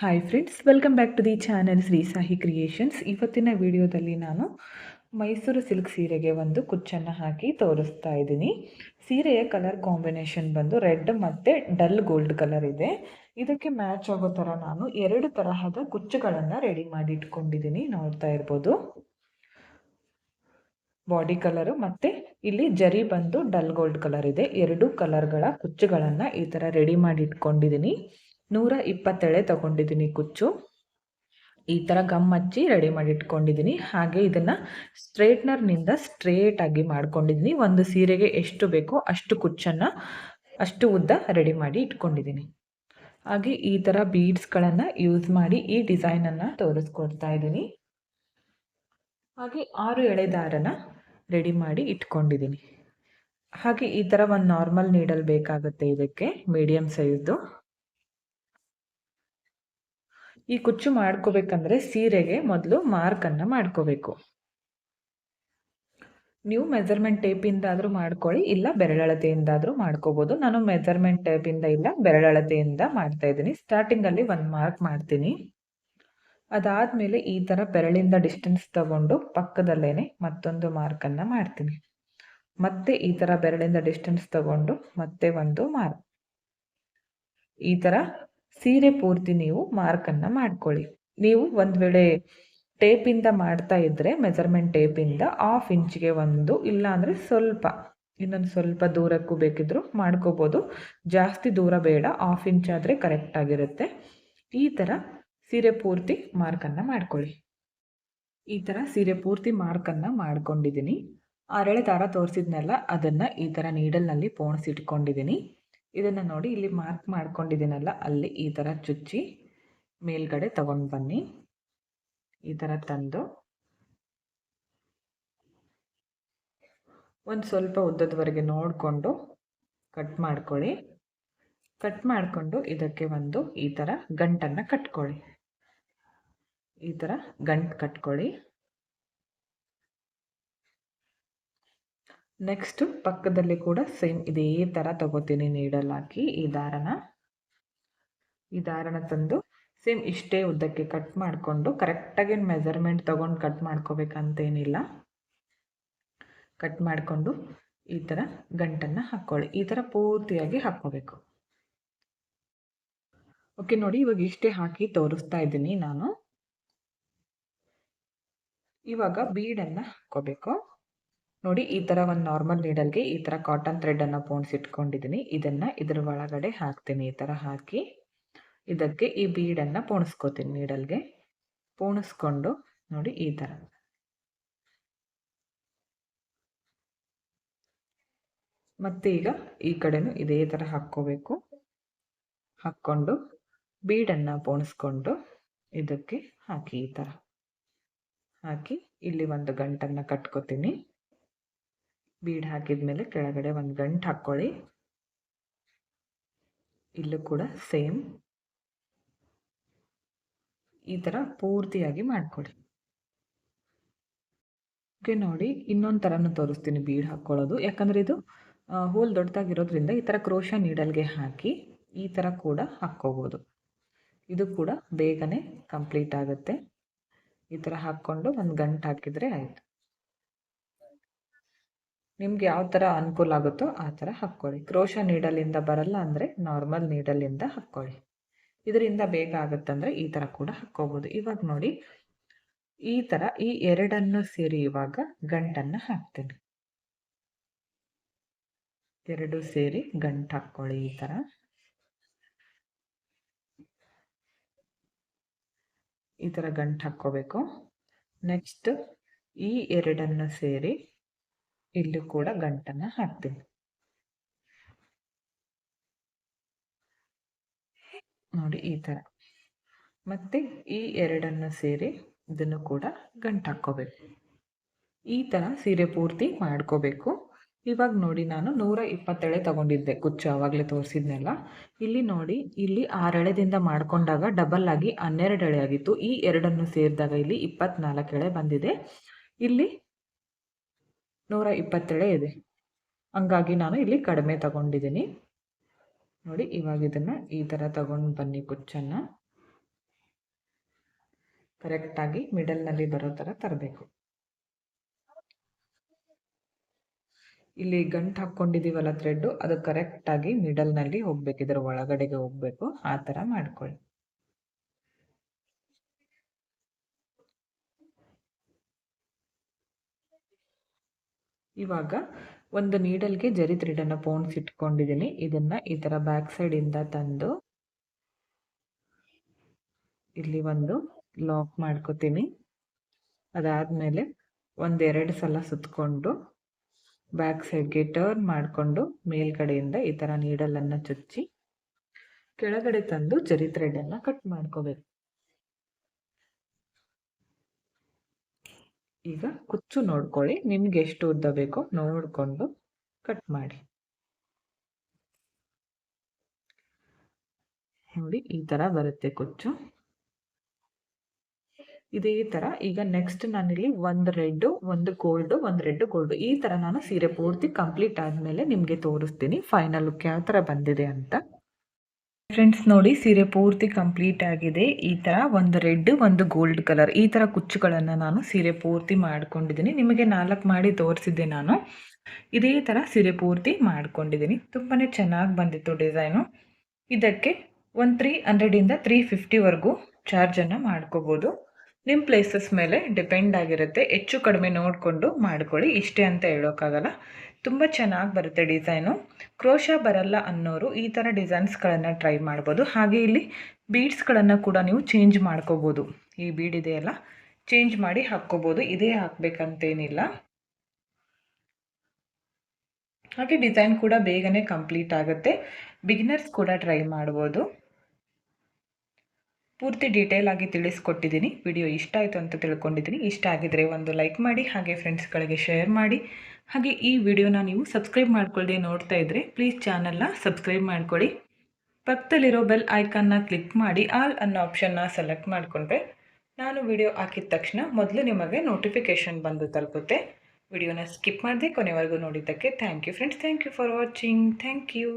Hi friends, welcome back to the channel Shri Sahi creations. ಇವತ್ತಿನ ವಿಡಿಯೋದಲ್ಲಿ ನಾನು ಮೈಸೂರು ಸಿಲ್ಕ್ ಸೀರೆಗೆ ಒಂದು ಕುಚ್ಚನ್ನು ಹಾಕಿ ತೋರಿಸ್ತಾ ಇದ್ದೀನಿ. ಸೀರೆಯ ಕಲರ್ ಕಾಂಬಿನೇಷನ್ ಬಂದು ರೆಡ್ ಮತ್ತು ಡಲ್ ಗೋಲ್ಡ್ ಕಲರ್ ಇದೆ. ಇದಕ್ಕೆ ಮ್ಯಾಚ್ ಆಗೋ ಥರ ನಾನು 2 ತರಹದ ಕುಚ್ಚುಗಳನ್ನು ರೆಡಿ ಮಾಡಿ ಇಟ್ಕೊಂಡಿದ್ದೀನಿ. ನೋಡ್ತಾ ಇರ್ಬೋದು, ಬಾಡಿ ಕಲರು ಮತ್ತು ಇಲ್ಲಿ ಜರಿ ಬಂದು ಡಲ್ ಗೋಲ್ಡ್ ಕಲರ್ ಇದೆ. 2 ಕಲರ್ಗಳ ಕುಚ್ಚುಗಳನ್ನು ಈ ಥರ ರೆಡಿ ಮಾಡಿ ಇಟ್ಕೊಂಡಿದ್ದೀನಿ. 120 ಎಳೆ ತಗೊಂಡಿದ್ದೀನಿ ಕುಚ್ಚು. ಈ ಥರ ಗಮ್ ಹಚ್ಚಿ ರೆಡಿ ಮಾಡಿ ಇಟ್ಕೊಂಡಿದ್ದೀನಿ. ಹಾಗೆ ಇದನ್ನು ಸ್ಟ್ರೇಟ್ನರ್ನಿಂದ ಸ್ಟ್ರೇಟ್ ಆಗಿ ಮಾಡ್ಕೊಂಡಿದ್ದೀನಿ. ಒಂದು ಸೀರೆಗೆ ಎಷ್ಟು ಬೇಕೋ ಅಷ್ಟು ಕುಚ್ಚನ್ನು ಅಷ್ಟು ಉದ್ದ ರೆಡಿ ಮಾಡಿ ಇಟ್ಕೊಂಡಿದ್ದೀನಿ. ಹಾಗೆ ಈ ಥರ ಬೀಡ್ಸ್ಗಳನ್ನು ಯೂಸ್ ಮಾಡಿ ಈ ಡಿಸೈನನ್ನು ತೋರಿಸ್ಕೊಡ್ತಾ ಇದ್ದೀನಿ. ಹಾಗೆ 6 ಎಳೆ ದಾರನ ರೆಡಿ ಮಾಡಿ ಇಟ್ಕೊಂಡಿದ್ದೀನಿ. ಹಾಗೆ ಈ ಥರ ಒಂದು ನಾರ್ಮಲ್ ನೀಡಲ್ ಬೇಕಾಗುತ್ತೆ ಇದಕ್ಕೆ, ಮೀಡಿಯಮ್ ಸೈಜ್ದು. ಈ ಕುಚ್ಚು ಮಾಡ್ಕೋಬೇಕಂದ್ರೆ ಸೀರೆಗೆ ಮೊದಲು ಮಾರ್ಕನ್ನು ಮಾಡ್ಕೋಬೇಕು. ನೀವು ಮೆಜರ್ಮೆಂಟ್ ಟೇಪಿಂದಾದರೂ ಮಾಡ್ಕೊಳ್ಳಿ, ಇಲ್ಲ ಬೆರಳಳತೆಯಿಂದಾದರೂ ಮಾಡ್ಕೋಬೋದು. ನಾನು ಮೆಜರ್ಮೆಂಟ್ ಟೇಪಿಂದ ಇಲ್ಲ ಬೆರಳಳತೆಯಿಂದ ಮಾಡ್ತಾ ಇದ್ದೀನಿ. ಸ್ಟಾರ್ಟಿಂಗಲ್ಲಿ ಒಂದು ಮಾರ್ಕ್ ಮಾಡ್ತೀನಿ. ಅದಾದಮೇಲೆ ಈ ಥರ ಬೆರಳಿಂದ ಡಿಸ್ಟೆನ್ಸ್ ತಗೊಂಡು ಪಕ್ಕದಲ್ಲೇ ಮತ್ತೊಂದು ಮಾರ್ಕನ್ನು ಮಾಡ್ತೀನಿ. ಮತ್ತೆ ಈ ಥರ ಬೆರಳಿಂದ ಡಿಸ್ಟೆನ್ಸ್ ತಗೊಂಡು ಮತ್ತೆ ಒಂದು ಮಾರ್ಕ್. ಈ ಥರ ಸೀರೆ ಪೂರ್ತಿ ನೀವು ಮಾರ್ಕನ್ನು ಮಾಡ್ಕೊಳ್ಳಿ. ನೀವು ಒಂದು ವೇಳೆ ಟೇಪಿಂದ ಮಾಡ್ತಾ ಇದ್ದರೆ ಮೆಜರ್ಮೆಂಟ್ ಟೇಪಿಂದ 1/2 ಇಂಚಿಗೆ ಒಂದು, ಇಲ್ಲ ಅಂದರೆ ಇನ್ನೊಂದು ಸ್ವಲ್ಪ ದೂರಕ್ಕೂ ಬೇಕಿದ್ದರೂ ಮಾಡ್ಕೋಬೋದು. ಜಾಸ್ತಿ ದೂರ ಬೇಡ, 1/2 ಇಂಚ್ ಆದರೆ ಕರೆಕ್ಟಾಗಿರುತ್ತೆ. ಈ ಥರ ಸೀರೆ ಪೂರ್ತಿ ಮಾರ್ಕನ್ನು ಮಾಡ್ಕೊಳ್ಳಿ. ಈ ಥರ ಸೀರೆ ಪೂರ್ತಿ ಮಾರ್ಕನ್ನು ಮಾಡ್ಕೊಂಡಿದ್ದೀನಿ. 6 ಎಳೆ ದಾರ ತೋರಿಸಿದ್ನೆಲ್ಲ ಅದನ್ನು ಈ ಥರ ನೀಡಲ್ನಲ್ಲಿ ಪೋಣಿಸಿಟ್ಕೊಂಡಿದ್ದೀನಿ. ಇದನ್ನು ನೋಡಿ, ಇಲ್ಲಿ ಮಾರ್ಕ್ ಮಾಡ್ಕೊಂಡಿದ್ದೀನಲ್ಲ ಅಲ್ಲಿ ಈ ಥರ ಚುಚ್ಚಿ ಮೇಲ್ಗಡೆ ತಗೊಂಡು ಬನ್ನಿ. ಈ ಥರ ತಂದು ಒಂದು ಸ್ವಲ್ಪ ಉದ್ದದವರೆಗೆ ನೋಡಿಕೊಂಡು ಕಟ್ ಮಾಡ್ಕೊಳ್ಳಿ. ಕಟ್ ಮಾಡಿಕೊಂಡು ಇದಕ್ಕೆ ಒಂದು ಈ ಥರ ಗಂಟನ್ನು ಕಟ್ಕೊಳ್ಳಿ. ಈ ಥರ ಗಂಟು ಕಟ್ಕೊಳ್ಳಿ. ನೆಕ್ಸ್ಟ್ ಪಕ್ಕದಲ್ಲಿ ಕೂಡ ಸೇಮ್ ಇದೇ ಥರ ತಗೋತೀನಿ ನೀಡಲ್ ಹಾಕಿ. ಈ ದಾರನ ತಂದು ಸೇಮ್ ಇಷ್ಟೇ ಉದ್ದಕ್ಕೆ ಕಟ್ ಮಾಡಿಕೊಂಡು, ಕರೆಕ್ಟಾಗಿ ಮೆಜರ್ಮೆಂಟ್ ತೊಗೊಂಡು ಕಟ್ ಮಾಡ್ಕೋಬೇಕಂತೇನಿಲ್ಲ. ಕಟ್ ಮಾಡಿಕೊಂಡು ಈ ಥರ ಗಂಟನ್ನು ಹಾಕ್ಕೊಳ್ಳಿ. ಈ ಥರ ಪೂರ್ತಿಯಾಗಿ ಹಾಕ್ಕೋಬೇಕು. ಓಕೆ ನೋಡಿ, ಇವಾಗ ಇಷ್ಟೇ ಹಾಕಿ ತೋರಿಸ್ತಾ ಇದ್ದೀನಿ ನಾನು. ಇವಾಗ ಬೀಡನ್ನು ಹಾಕ್ಕೋಬೇಕು. ನೋಡಿ, ಈ ಥರ ಒಂದು ನಾರ್ಮಲ್ ನೀಡಲ್ಗೆ ಈ ಥರ ಕಾಟನ್ ಥ್ರೆಡನ್ನು ಪೋಣಿಸಿಟ್ಕೊಂಡಿದ್ದೀನಿ. ಇದನ್ನು ಇದ್ರ ಒಳಗಡೆ ಹಾಕ್ತೀನಿ. ಈ ಥರ ಹಾಕಿ ಇದಕ್ಕೆ ಈ ಬೀಡನ್ನು ಪೋಣಿಸ್ಕೋತೀನಿ. ನೀಡಲ್ಗೆ ಪೋಣಿಸ್ಕೊಂಡು ನೋಡಿ ಈ ಥರ. ಮತ್ತೆ ಈಗ ಈ ಕಡೆನೂ ಇದೇ ಥರ ಹಾಕ್ಕೋಬೇಕು. ಹಾಕ್ಕೊಂಡು ಬೀಡನ್ನು ಪೋಣಿಸ್ಕೊಂಡು ಇದಕ್ಕೆ ಹಾಕಿ ಈ ಥರ ಹಾಕಿ ಇಲ್ಲಿ ಒಂದು ಗಂಟನ್ನು ಕಟ್ಕೋತೀನಿ. ಬೀಡ್ ಹಾಕಿದ ಮೇಲೆ ಕೆಳಗಡೆ ಒಂದು ಗಂಟು ಹಾಕ್ಕೊಳ್ಳಿ. ಇಲ್ಲೂ ಕೂಡ ಸೇಮ್ ಈ ಥರ ಪೂರ್ತಿಯಾಗಿ ಮಾಡ್ಕೊಳ್ಳಿ. ಓಕೆ ನೋಡಿ, ಇನ್ನೊಂದು ಥರನೂ ತೋರಿಸ್ತೀನಿ ಬೀಡ್ ಹಾಕ್ಕೊಳ್ಳೋದು. ಯಾಕಂದರೆ ಇದು ಹೋಲ್ ದೊಡ್ಡದಾಗಿರೋದ್ರಿಂದ ಈ ಥರ ಕ್ರೋಶ ನೀಡಲ್ಗೆ ಹಾಕಿ ಈ ಥರ ಕೂಡ ಹಾಕ್ಕೋಬೋದು. ಇದು ಕೂಡ ಬೇಗನೆ ಕಂಪ್ಲೀಟ್ ಆಗುತ್ತೆ. ಈ ಥರ ಹಾಕ್ಕೊಂಡು ಒಂದು ಗಂಟು ಹಾಕಿದರೆ ಆಯಿತು. ನಿಮ್ಗೆ ಯಾವ ಥರ ಅನುಕೂಲ ಆಗುತ್ತೋ ಆ ಥರ ಹಾಕ್ಕೊಳ್ಳಿ. ಕ್ರೋಶ ನೀಡಲಿಂದ ಬರಲ್ಲ ಅಂದರೆ ನಾರ್ಮಲ್ ನೀಡಲಿಂದ ಹಾಕ್ಕೊಳ್ಳಿ. ಇದರಿಂದ ಬೇಗ ಆಗುತ್ತಂದರೆ ಈ ಥರ ಕೂಡ ಹಾಕ್ಕೋಬೋದು. ಇವಾಗ ನೋಡಿ, ಈ ಥರ ಈ ಎರಡನ್ನು ಸೇರಿ ಇವಾಗ ಗಂಟನ್ನು ಹಾಕ್ತೀನಿ. ಎರಡು ಸೇರಿ ಗಂಟು ಹಾಕ್ಕೊಳ್ಳಿ. ಈ ಥರ ಗಂಟು ಹಾಕ್ಕೋಬೇಕು. ನೆಕ್ಸ್ಟ್ ಈ ಎರಡನ್ನು ಸೇರಿ ಇಲ್ಲೂ ಕೂಡ ಗಂಟನ್ನು ಹಾಕ್ತೀನಿ. ನೋಡಿ ಈ ಥರ. ಮತ್ತೆ ಈ ಎರಡನ್ನು ಸೇರಿ ಇದನ್ನು ಕೂಡ ಗಂಟು ಹಾಕ್ಕೋಬೇಕು. ಈ ಥರ ಸೀರೆ ಪೂರ್ತಿ ಮಾಡ್ಕೋಬೇಕು. ಇವಾಗ ನೋಡಿ, ನಾನು 120 ಎಳೆ ತಗೊಂಡಿದ್ದೆ ಕುಚ್ಚು, ಆವಾಗಲೇ ತೋರಿಸಿದ್ನೆಲ್ಲ. ಇಲ್ಲಿ ನೋಡಿ, ಇಲ್ಲಿ 6 ಎಳೆದಿಂದ ಮಾಡ್ಕೊಂಡಾಗ ಡಬಲ್ ಆಗಿ 12 ಎಳೆ ಆಗಿತ್ತು. ಈ ಎರಡನ್ನು ಸೇರಿದಾಗ ಇಲ್ಲಿ 24 ಎಳೆ ಬಂದಿದೆ. ಇಲ್ಲಿ 120 ಎಳೆ ಇದೆ. ಹಂಗಾಗಿ ನಾನು ಇಲ್ಲಿ ಕಡಿಮೆ ತಗೊಂಡಿದ್ದೀನಿ. ನೋಡಿ, ಇವಾಗ ಇದನ್ನು ಈ ಥರ ತಗೊಂಡು ಬನ್ನಿ ಕುಚ್ಚನ್ನು. ಕರೆಕ್ಟಾಗಿ ಮಿಡಲ್ನಲ್ಲಿ ಬರೋ ಥರ ತರಬೇಕು. ಇಲ್ಲಿ ಗಂಟು ಹಾಕ್ಕೊಂಡಿದ್ದೀವಲ್ಲ ಥ್ರೆಡ್ಡು, ಅದು ಕರೆಕ್ಟಾಗಿ ಮಿಡಲ್ನಲ್ಲಿ ಹೋಗ್ಬೇಕು, ಇದರ ಒಳಗಡೆಗೆ ಹೋಗಬೇಕು. ಆ ಥರ ಮಾಡ್ಕೊಳ್ಳಿ. ಇವಾಗ ಒಂದು ನೀಡಲ್ಗೆ ಜರಿ ಥ್ರೆಡನ್ನು ಪೋಣಿಸಿಟ್ಕೊಂಡಿದ್ದೀನಿ. ಇದನ್ನು ಈ ಥರ ಬ್ಯಾಕ್ ಸೈಡಿಂದ ತಂದು ಇಲ್ಲಿ ಒಂದು ಲಾಕ್ ಮಾಡ್ಕೋತೀನಿ. ಅದಾದಮೇಲೆ ಒಂದೆರಡು ಸಲ ಸುತ್ತಕೊಂಡು ಬ್ಯಾಕ್ ಸೈಡ್ಗೆ ಟರ್ನ್ ಮಾಡಿಕೊಂಡು ಮೇಲ್ಗಡೆಯಿಂದ ಈ ಥರ ನೀಡಲನ್ನು ಚುಚ್ಚಿ ಕೆಳಗಡೆ ತಂದು ಜರಿ ಥ್ರೆಡನ್ನು ಕಟ್ ಮಾಡ್ಕೋಬೇಕು. ಈಗ ಕುಚ್ಚು ನೋಡ್ಕೊಳ್ಳಿ, ನಿಮ್ಗೆ ಎಷ್ಟು ಉದ್ದ ಬೇಕೋ ನೋಡಿಕೊಂಡು ಕಟ್ ಮಾಡಿ. ನೋಡಿ ಈ ಥರ ಬರುತ್ತೆ ಕುಚ್ಚು. ಇದೇ ಥರ ಈಗ ನೆಕ್ಸ್ಟ್ ನಾನಿಲ್ಲಿ ಒಂದು ರೆಡ್ಡು, ಒಂದು ಗೋಲ್ಡು, ಒಂದು ರೆಡ್ ಗೋಲ್ಡು, ಈ ಥರ ನಾನು ಸೀರೆ ಪೂರ್ತಿ ಕಂಪ್ಲೀಟ್ ಆದಮೇಲೆ ನಿಮಗೆ ತೋರಿಸ್ತೀನಿ ಫೈನಲ್ ಲುಕ್ ಯಾವ ಥರ ಬಂದಿದೆ ಅಂತ. ಫ್ರೆಂಡ್ಸ್ ನೋಡಿ, ಸೀರೆ ಪೂರ್ತಿ ಕಂಪ್ಲೀಟ್ ಆಗಿದೆ. ಈ ಥರ ಒಂದು ರೆಡ್, ಒಂದು ಗೋಲ್ಡ್ ಕಲರ್, ಈ ಥರ ಕುಚ್ಚುಗಳನ್ನು ನಾನು ಸೀರೆ ಪೂರ್ತಿ ಮಾಡ್ಕೊಂಡಿದ್ದೀನಿ. ನಿಮಗೆ 4 ಮಾಡಿ ತೋರಿಸಿದ್ದೆ ನಾನು. ಇದೇ ಥರ ಸೀರೆ ಪೂರ್ತಿ ಮಾಡ್ಕೊಂಡಿದ್ದೀನಿ. ತುಂಬಾ ಚೆನ್ನಾಗಿ ಬಂದಿತ್ತು ಡಿಸೈನು. ಇದಕ್ಕೆ ಒಂದು 300ಇಂದ 350ವರೆಗೂ ಚಾರ್ಜನ್ನು ಮಾಡ್ಕೋಬೋದು. ನಿಮ್ಮ ಪ್ಲೇಸಸ್ ಮೇಲೆ ಡಿಪೆಂಡ್ ಆಗಿರುತ್ತೆ. ಹೆಚ್ಚು ಕಡಿಮೆ ನೋಡಿಕೊಂಡು ಮಾಡ್ಕೊಳ್ಳಿ, ಇಷ್ಟೇ ಅಂತ ಹೇಳೋಕ್ಕಾಗಲ್ಲ. ತುಂಬ ಚೆನ್ನಾಗಿ ಬರುತ್ತೆ ಡಿಸೈನು. ಕ್ರೋಶಾ ಬರಲ್ಲ ಅನ್ನೋರು ಈ ಥರ ಡಿಸೈನ್ಸ್ಗಳನ್ನು ಟ್ರೈ ಮಾಡ್ಬೋದು. ಹಾಗೆ ಇಲ್ಲಿ ಬೀಡ್ಸ್ಗಳನ್ನು ಕೂಡ ನೀವು ಚೇಂಜ್ ಮಾಡ್ಕೋಬೋದು. ಈ ಬೀಡ್ ಇದೆಯಲ್ಲ, ಚೇಂಜ್ ಮಾಡಿ ಹಾಕ್ಕೋಬೋದು, ಇದೇ ಹಾಕಬೇಕಂತೇನಿಲ್ಲ. ಹಾಗೆ ಡಿಸೈನ್ ಕೂಡ ಬೇಗನೆ ಕಂಪ್ಲೀಟ್ ಆಗುತ್ತೆ. ಬಿಗಿನರ್ಸ್ ಕೂಡ ಟ್ರೈ ಮಾಡ್ಬೋದು. ಪೂರ್ತಿ ಡೀಟೇಲ್ ಆಗಿ ತಿಳಿಸ್ಕೊಟ್ಟಿದ್ದೀನಿ. ವಿಡಿಯೋ ಇಷ್ಟ ಆಯಿತು ಅಂತ ತಿಳ್ಕೊಂಡಿದ್ದೀನಿ. ಇಷ್ಟ ಆಗಿದರೆ ಒಂದು ಲೈಕ್ ಮಾಡಿ, ಹಾಗೆ ಫ್ರೆಂಡ್ಸ್ಗಳಿಗೆ ಶೇರ್ ಮಾಡಿ. ಹಾಗೆ ಈ ವಿಡಿಯೋನ ನೀವು ಸಬ್ಸ್ಕ್ರೈಬ್ ಮಾಡ್ಕೊಳ್ಳದೆ ನೋಡ್ತಾ ಇದ್ದರೆ ಪ್ಲೀಸ್ ಚಾನಲ್ನ ಸಬ್ಸ್ಕ್ರೈಬ್ ಮಾಡ್ಕೊಳ್ಳಿ. ಪಕ್ಕದಲ್ಲಿರೋ ಬೆಲ್ ಐಕಾನ್ನ ಕ್ಲಿಕ್ ಮಾಡಿ ಆಲ್ ಅನ್ನೋ ಆಪ್ಷನ್ನ ಸೆಲೆಕ್ಟ್ ಮಾಡಿಕೊಂಡ್ರೆ ನಾನು ವಿಡಿಯೋ ಹಾಕಿದ ತಕ್ಷಣ ಮೊದಲು ನಿಮಗೆ ನೋಟಿಫಿಕೇಷನ್ ಬಂದು ತಲುಪುತ್ತೆ. ವಿಡಿಯೋನ ಸ್ಕಿಪ್ ಮಾಡದೆ ಕೊನೆವರೆಗೂ ನೋಡಿದ್ದಕ್ಕೆ thank you friends. Thank you for watching. Thank you.